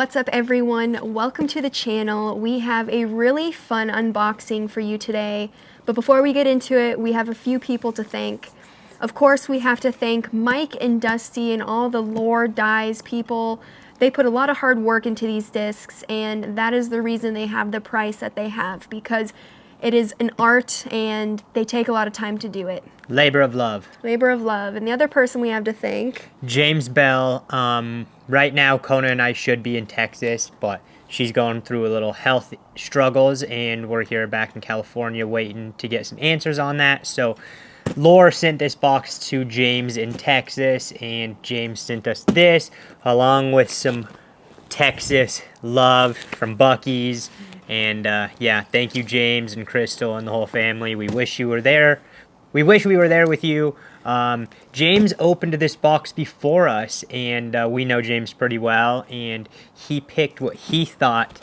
What's up everyone? Welcome to the channel. We have a really fun unboxing for you today, but before we get into it, we have a few people to thank. Of course, we have to thank Mike and Dusty and all the lore dies people. They put a lot of hard work into these discs, and that is the reason they have the price that they have, because it is an art and they take a lot of time to do it. Labor of love. Labor of love. And the other person we have to thank, James Bell. Right now, Kona and I should be in Texas, but she's going through a little health struggles, and we're here back in California waiting to get some answers on that. So Laura sent this box to James in Texas, and James sent us this, along with some Texas love from Buc-ee's. And yeah, thank you, James and Crystal and the whole family. We wish you were there. We wish we were there with you. James opened this box before us, and we know James pretty well, and he picked what he thought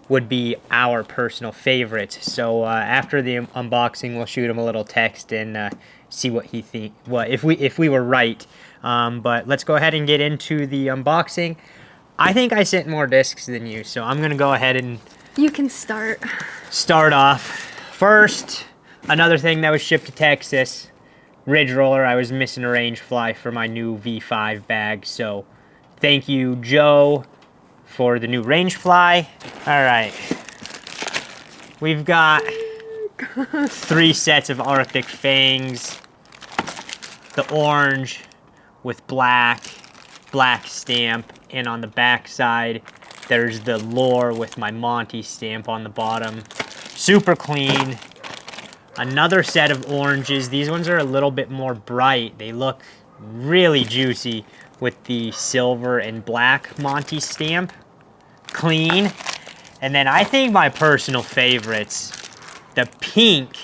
would be our personal favorites. So after the unboxing, we'll shoot him a little text and see what he think. Well, if we were right. But let's go ahead and get into the unboxing. I think I sent more discs than you, so I'm gonna go ahead and you can start off. First, another thing that was shipped to Texas, Ridge Roller. I was missing a range fly for my new V5 bag, so thank you, Joe, for the new range fly. All right, we've got 3 sets of Arctic fangs. The orange with black stamp, and on the back side, there's the lore with my Monty stamp on the bottom. Super clean. Another set of oranges. These ones are a little bit more bright. They look really juicy with the silver and black Monty stamp. Clean. And then I think my personal favorites, the pink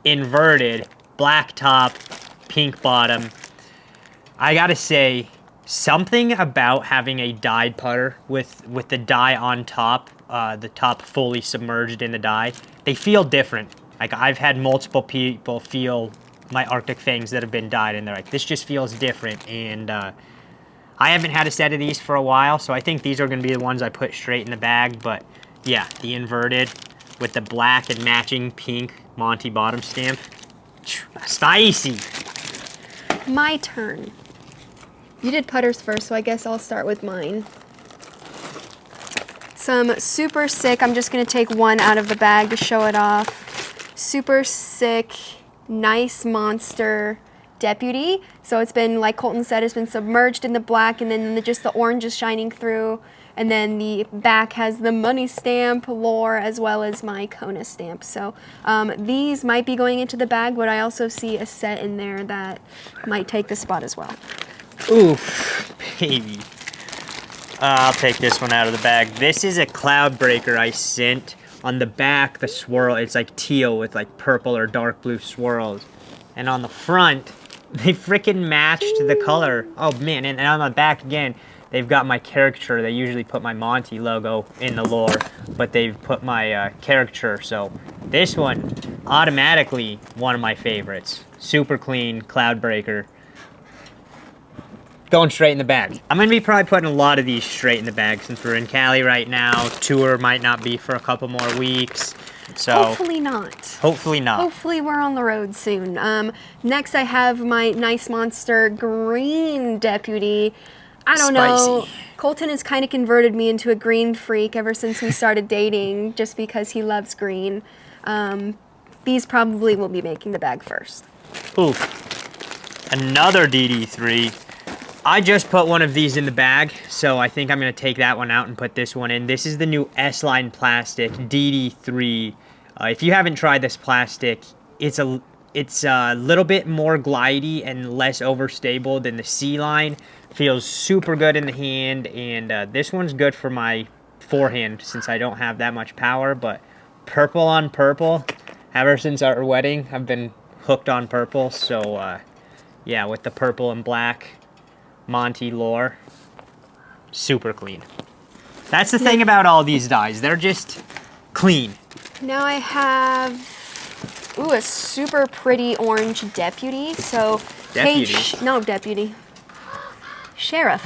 inverted, black top, pink bottom. I gotta say, something about having a dyed putter with the dye on top, the top fully submerged in the dye, they feel different. Like, I've had multiple people feel my Arctic fangs that have been dyed, and they're like, this just feels different. And I haven't had a set of these for a while, so I think these are going to be the ones I put straight in the bag. But yeah, the inverted with the black and matching pink Monty bottom stamp. Spicy. My turn. You did putters first, so I guess I'll start with mine. Some super sick, I'm just gonna take one out of the bag to show it off. Super sick, nice monster deputy. So it's been, like Colton said, it's been submerged in the black, and then just the orange is shining through. And then the back has the money stamp, lore, as well as my Kona stamp. So these might be going into the bag, but I also see a set in there that might take the spot as well. Oof, baby. I'll take this one out of the bag. This is a cloud breaker I sent. On the back, the swirl, it's like teal with like purple or dark blue swirls. And on the front, they freaking matched the color. Oh man, and on the back again, they've got my caricature. They usually put my Monty logo in the lore, but they've put my caricature. So this one, automatically one of my favorites. Super clean, cloud breaker. Going straight in the bag. I'm gonna be probably putting a lot of these straight in the bag since we're in Cali right now. Tour might not be for a couple more weeks. So hopefully not. Hopefully not. Hopefully we're on the road soon. Next I have my Nice Monster green deputy. I don't know. Colton has kind of converted me into a green freak ever since we started dating, just because he loves green. These probably will be making the bag first. Oof. Another DD3. I just put one of these in the bag, so I think I'm going to take that one out and put this one in. This is the new S-Line plastic, DD3. If you haven't tried this plastic, it's a little bit more glidey and less overstable than the C-Line. Feels super good in the hand, and this one's good for my forehand since I don't have that much power, but purple on purple, ever since our wedding, I've been hooked on purple, so yeah, with the purple and black Monty lore, super clean. That's the thing about all these dyes, they're just clean. Now I have, ooh, a super pretty orange deputy. So Deputy? Sheriff.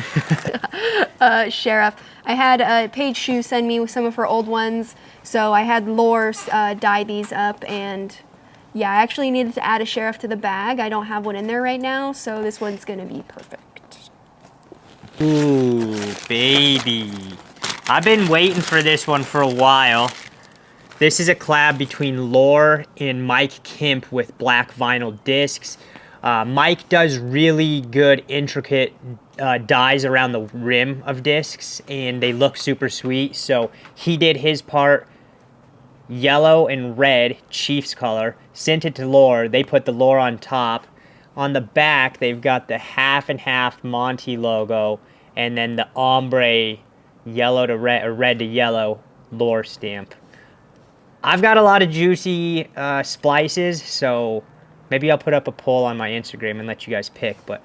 Sheriff. I had Paige Shoe send me some of her old ones, so I had Lore dye these up, and yeah, I actually needed to add a sheriff to the bag. I don't have one in there right now, so this one's gonna be perfect. Ooh, baby. I've been waiting for this one for a while. This is a collab between Lore and Mike Kemp with black vinyl discs. Mike does really good, intricate dyes around the rim of discs, and they look super sweet. So he did his part, yellow and red, Chiefs color, sent it to Lore. They put the Lore on top. On the back, they've got the half and half Monty logo, and then the ombre yellow to red, or red to yellow Lore stamp. I've got a lot of juicy splices, so maybe I'll put up a poll on my Instagram and let you guys pick. But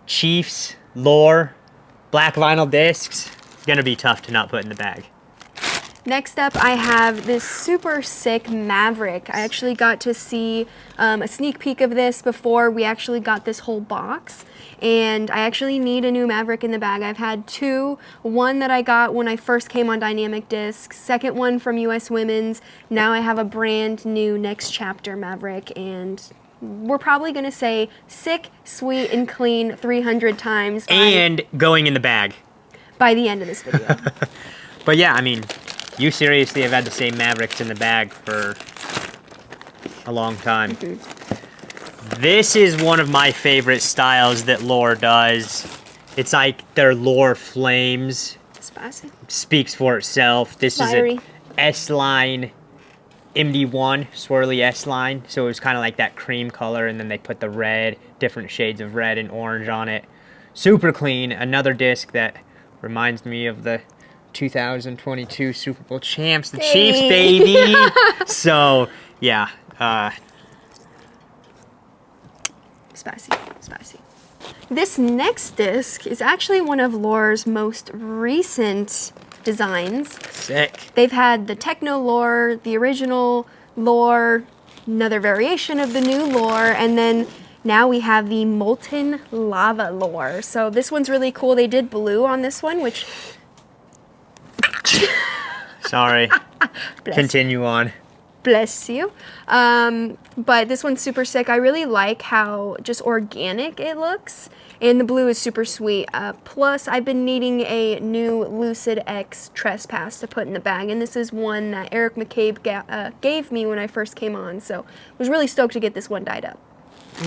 Chiefs, Lore, black vinyl discs, gonna be tough to not put in the bag. Next up, I have this super sick Maverick. I actually got to see a sneak peek of this before we actually got this whole box. And I actually need a new Maverick in the bag. I've had two. One that I got when I first came on Dynamic Discs. Second one from US Women's. Now I have a brand new Next Chapter Maverick. And we're probably going to say sick, sweet, and clean 300 times. And going in the bag. By the end of this video. But yeah, I mean, you seriously have had the same Mavericks in the bag for a long time. This is one of my favorite styles that Lore does. It's like their Lore Flames. Spicy. Speaks for itself. This Fiery. is an S-line MD1 swirly S-line. So it was kind of like that cream color, and then they put the red, different shades of red and orange on it. Super clean. Another disc that reminds me of the 2022 Super Bowl champs, the Chiefs, baby. So, yeah. Spicy, spicy. This next disc is actually one of Lore's most recent designs. Sick. They've had the Technolore, the original Lore, another variation of the new Lore, and then now we have the Molten Lava Lore. So this one's really cool. They did blue on this one, which... Sorry. Continue on. Bless you. But this one's super sick. I really like how just organic it looks. And the blue is super sweet. Plus, I've been needing a new Lucid X Trespass to put in the bag. And this is one that Eric McCabe gave me when I first came on. So I was really stoked to get this one dyed up.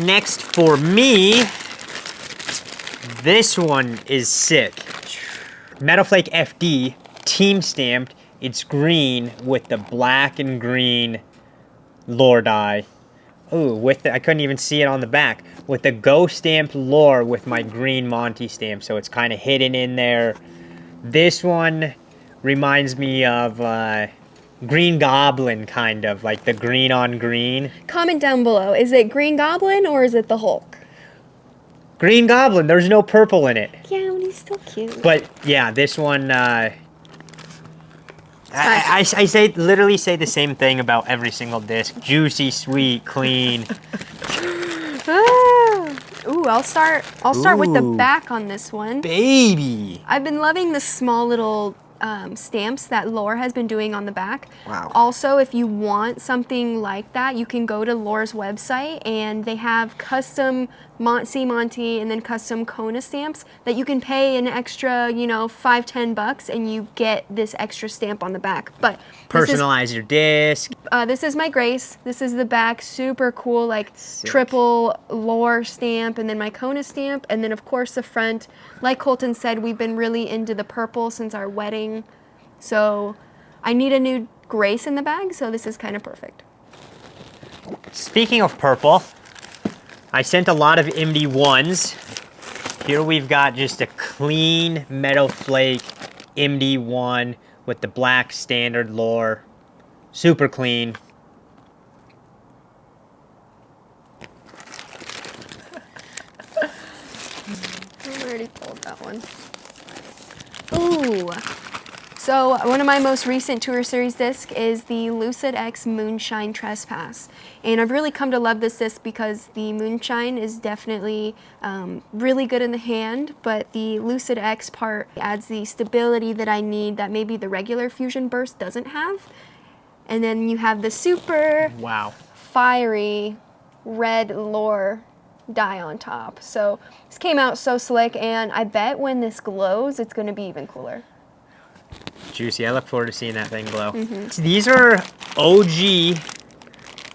Next for me, this one is sick. Metal Flake FD, team stamped. It's green with the black and green Lore dye. Ooh, I couldn't even see it on the back. With the Go stamped Lore with my green Monty stamp, so it's kind of hidden in there. This one reminds me of Green Goblin, kind of, like the green on green. Comment down below, is it Green Goblin or is it the Hulk? Green Goblin, there's no purple in it. Yeah, but he's still cute. But yeah, this one, I literally say the same thing about every single disc. Juicy, sweet, clean. Ooh, I'll start with the back on this one. Baby. I've been loving the small little stamps that Lore has been doing on the back. Wow. Also, if you want something like that, you can go to Lore's website and they have custom Monty and then custom Kona stamps that you can pay an extra, you know, $5-10 and you get this extra stamp on the back. But personalize your disc. This is my Grace. This is the back, super cool, like Sick. triple Lore stamp, and then my Kona stamp, and then of course the front. Like Colton said, we've been really into the purple since our wedding, so I need a new Grace in the bag, so this is kind of perfect. Speaking of purple, I sent a lot of MD1s. Here we've got just a clean Metal Flake MD1 with the black standard Lore. Super clean. I already pulled that one. Ooh. So one of my most recent Tour Series discs is the Lucid X Moonshine Trespass. And I've really come to love this disc because the Moonshine is definitely really good in the hand, but the Lucid X part adds the stability that I need that maybe the regular Fusion Burst doesn't have. And then you have the super fiery red lure dye on top. So this came out so slick, and I bet when this glows, it's going to be even cooler. Juicy. I look forward to seeing that thing glow. These are OG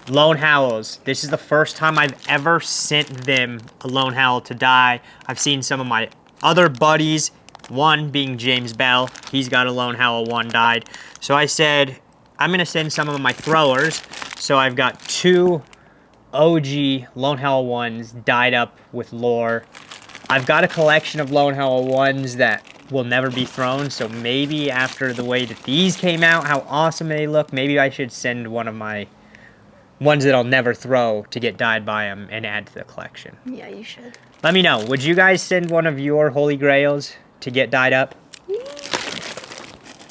Lone Howls. This is the first time I've ever sent them a Lone Howl to dye. I've seen some of my other buddies, one being James Bell. He's got a Lone Howl 1 dyed. So I said, I'm going to send some of my throwers. So I've got 2 OG Lone Howl 1s dyed up with lure. I've got a collection of Lone Howl 1s that will never be thrown, so maybe after the way that these came out, how awesome they look, maybe I should send one of my ones that I'll never throw to get dyed by them and add to the collection. Yeah, you should. Let me know, would you guys send one of your Holy Grails to get dyed up?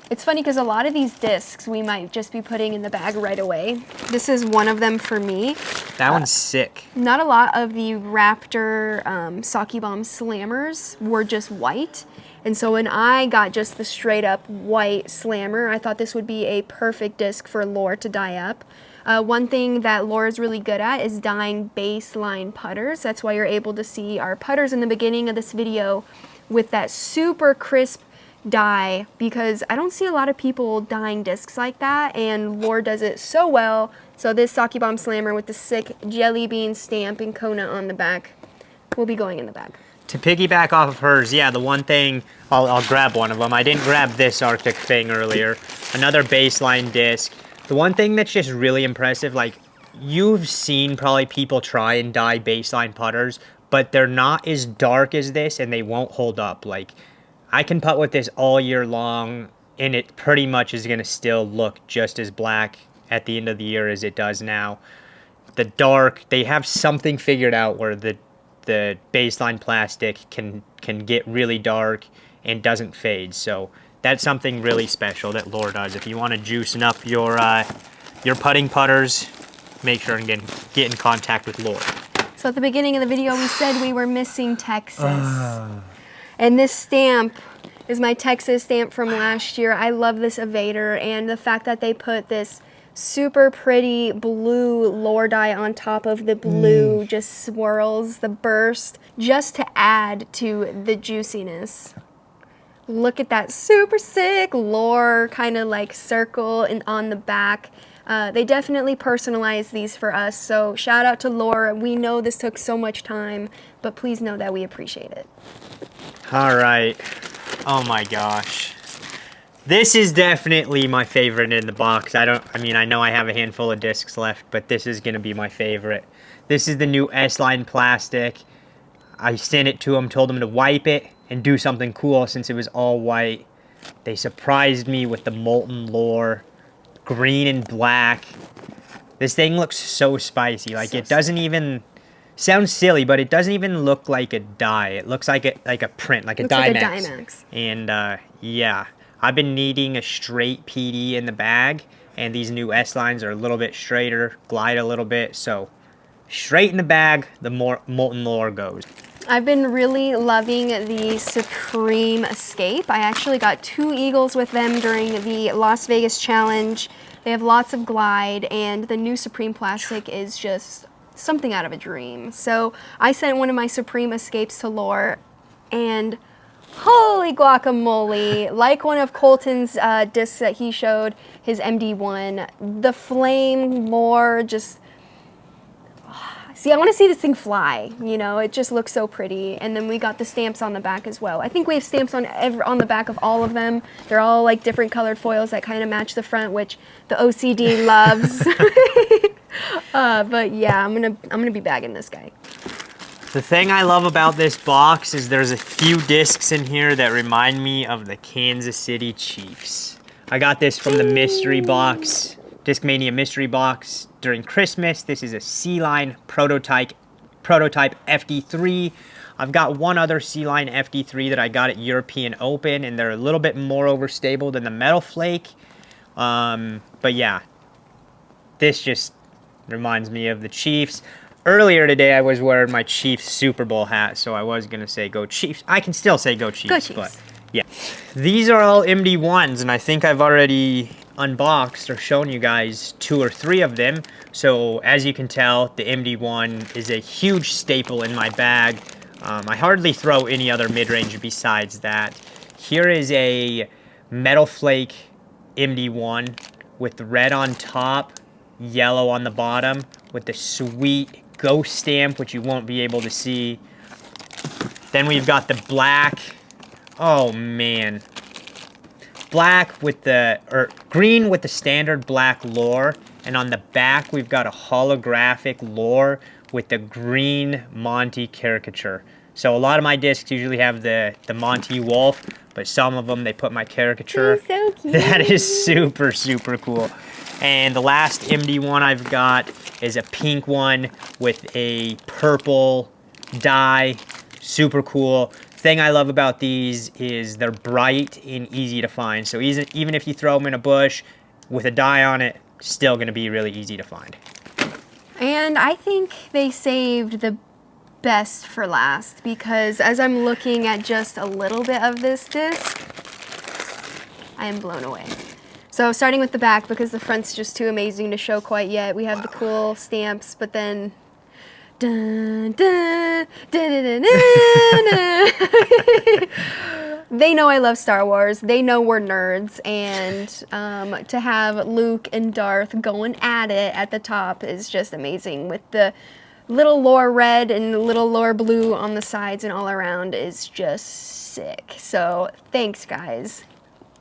It's funny because a lot of these discs we might just be putting in the bag right away. This is one of them for me. That one's sick. Not a lot of the Raptor Sake Bomb Slammers were just white. And so when I got just the straight up white slammer, I thought this would be a perfect disc for lure to dye up. One thing that lure is really good at is dyeing baseline putters. That's why you're able to see our putters in the beginning of this video with that super crisp dye, because I don't see a lot of people dyeing discs like that, and lure does it so well. So this Sake Bomb Slammer with the sick jelly bean stamp and Kona on the back will be going in the bag. To piggyback off of hers, yeah, the one thing, I'll grab one of them. I didn't grab this Arctic Fang earlier. Another baseline disc. The one thing that's just really impressive, like, you've seen probably people try and dye baseline putters, but they're not as dark as this, and they won't hold up. Like, I can putt with this all year long, and it pretty much is going to still look just as black at the end of the year as it does now. The dark, they have something figured out where the baseline plastic can get really dark and doesn't fade. So that's something really special that lure does. If you want to juicing up your putting putters, make sure and get in contact with lure. So at the beginning of the video, we said we were missing Texas. And this stamp is my Texas stamp from last year. I love this evader, and the fact that they put this super pretty blue lure dye on top of the blue just swirls, the burst, just to add to the juiciness. Look at that super sick lure kind of like circle and on the back. They definitely personalized these for us, so shout out to Lure. We know this took so much time, but please know that we appreciate it. All right. Oh my gosh. This is definitely my favorite in the box. I know I have a handful of discs left, but this is going to be my favorite. This is the new S-Line plastic. I sent it to them, told them to wipe it and do something cool since it was all white. They surprised me with the Molten lure, green and black. This thing looks so spicy. Like, it doesn't even... Sounds silly, but it doesn't even look like a dye. It looks like a print, like a Dymax. Like a Dymax. And yeah, I've been needing a straight PD in the bag, and these new S-Lines are a little bit straighter, glide a little bit, so straight in the bag, the more Molten lure goes. I've been really loving the Supreme Escape. I actually got 2 eagles with them during the Las Vegas Challenge. They have lots of glide, and the new Supreme plastic is just something out of a dream. So I sent one of my Supreme Escapes to Lure, and holy guacamole, like one of Colton's discs that he showed, his MD1, the flame lure just... See, I want to see this thing fly, you know, it just looks so pretty. And then we got the stamps on the back as well. I think we have stamps on the back of all of them. They're all like different colored foils that kind of match the front, which the OCD loves. But yeah, I'm gonna be bagging this guy. The thing I love about this box is there's a few discs in here that remind me of the Kansas City Chiefs. I got this from the mystery box, Discmania mystery box during Christmas. This is a C-Line prototype FD3. I've got one other C-Line FD3 that I got at European Open, and they're a little bit more overstable than the Metal Flake. But yeah, this just reminds me of the Chiefs. Earlier today, I was wearing my Chiefs Super Bowl hat, so I was going to say go Chiefs. I can still say go Chiefs, but yeah. These are all MD1s, and I think I've already unboxed or shown you guys 2 or 3 of them. So as you can tell, the MD1 is a huge staple in my bag. I hardly throw any other mid-range besides that. Here is a Metal Flake MD1 with the red on top, yellow on the bottom, with the sweet ghost stamp, which you won't be able to see. Then we've got the black. Oh man. Black with the, or green with the standard black lure, and on the back we've got a holographic lure with the green Monty caricature. So a lot of my discs usually have the Monty Wolf, but some of them they put my caricature. So cute. That is super, super cool. And the last MD1 I've got is a pink one with a purple dye. Super cool. Thing I love about these is they're bright and easy to find. So even if you throw them in a bush with a dye on it, still going to be really easy to find. And I think they saved the best for last, because as I'm looking at just a little bit of this disc, I am blown away. So starting with the back, because the front's just too amazing to show quite yet, we have the cool stamps, but then dun, dun, dun, dun, dun, dun, dun. They know I love Star Wars. They know we're nerds, and to have Luke and Darth going at it at the top is just amazing. With the little lore red and little lore blue on the sides and all around is just sick. So thanks, guys.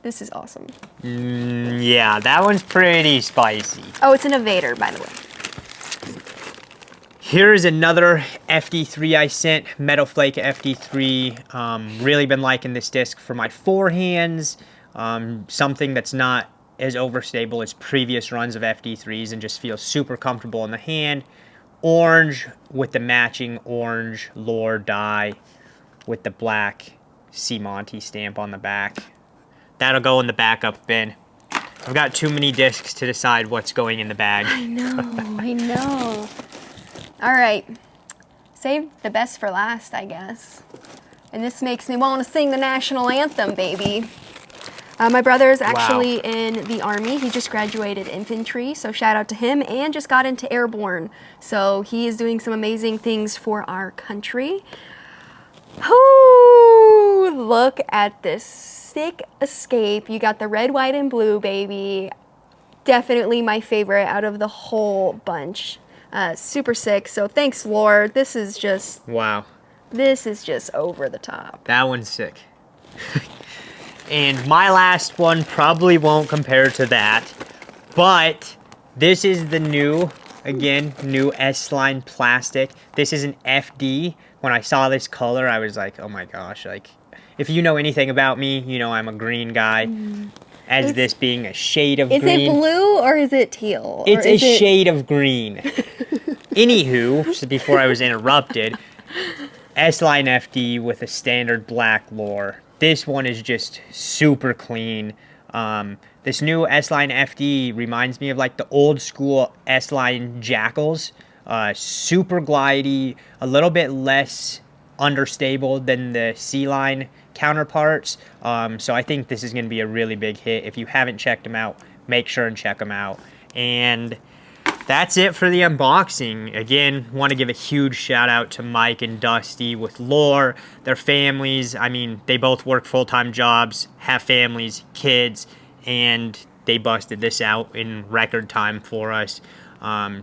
This is awesome. Yeah, that one's pretty spicy. Oh, it's an Evader, by the way. Here's another FD3 I sent, Metal Flake FD3. Really been liking this disc for my forehands. Something that's not as overstable as previous runs of FD3s and just feels super comfortable in the hand. Orange with the matching orange lure dye with the black C Monty stamp on the back. That'll go in the backup bin. I've got too many discs to decide what's going in the bag. I know. All right, save the best for last, I guess. And this makes me want to sing the national anthem, baby. My brother is actually in the Army. He just graduated infantry, so shout out to him, and just got into airborne. So he is doing some amazing things for our country. Ooh, look at this sick escape. You got the red, white, and blue, baby. Definitely my favorite out of the whole bunch. Super sick. So thanks, Lord. This is just... Wow. This is just over the top. That one's sick. And my last one probably won't compare to that, but this is the new S-Line plastic. This is an FD. When I saw this color, I was like, oh my gosh, like, if you know anything about me, you know I'm a green guy. As this being a shade of green. Is it blue or is it teal? It's a shade of green. Anywho, so before I was interrupted, S-Line FD with a standard black lure. This one is just super clean. This new S-Line FD reminds me of like the old school S-Line Jackals. Super glidey, a little bit less understable than the C-Line counterparts. So I think this is going to be a really big hit. If you haven't checked them out, make sure and check them out. And that's it for the unboxing. Again, want to give a huge shout out to Mike and Dusty with Lore, their families. I mean, they both work full-time jobs, have families, kids, and they busted this out in record time for us.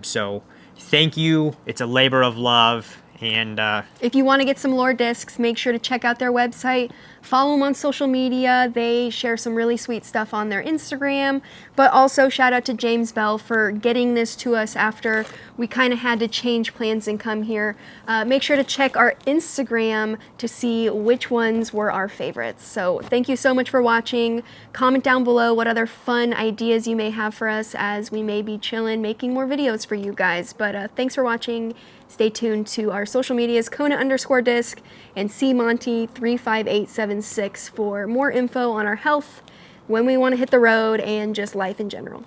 So thank you. It's a labor of love. And if you want to get some lore discs, make sure to check out their website, Follow them on social media. They share some really sweet stuff on their Instagram. But also shout out to James Bell for getting this to us after we kind of had to change plans and come here. Make sure to check our Instagram to see which ones were our favorites. So thank you so much for watching. Comment down below what other fun ideas you may have for us as we may be chilling making more videos for you guys. But thanks for watching. Stay tuned to our social medias, Kona_disc and CMonty35876 for more info on our health, when we want to hit the road, and just life in general.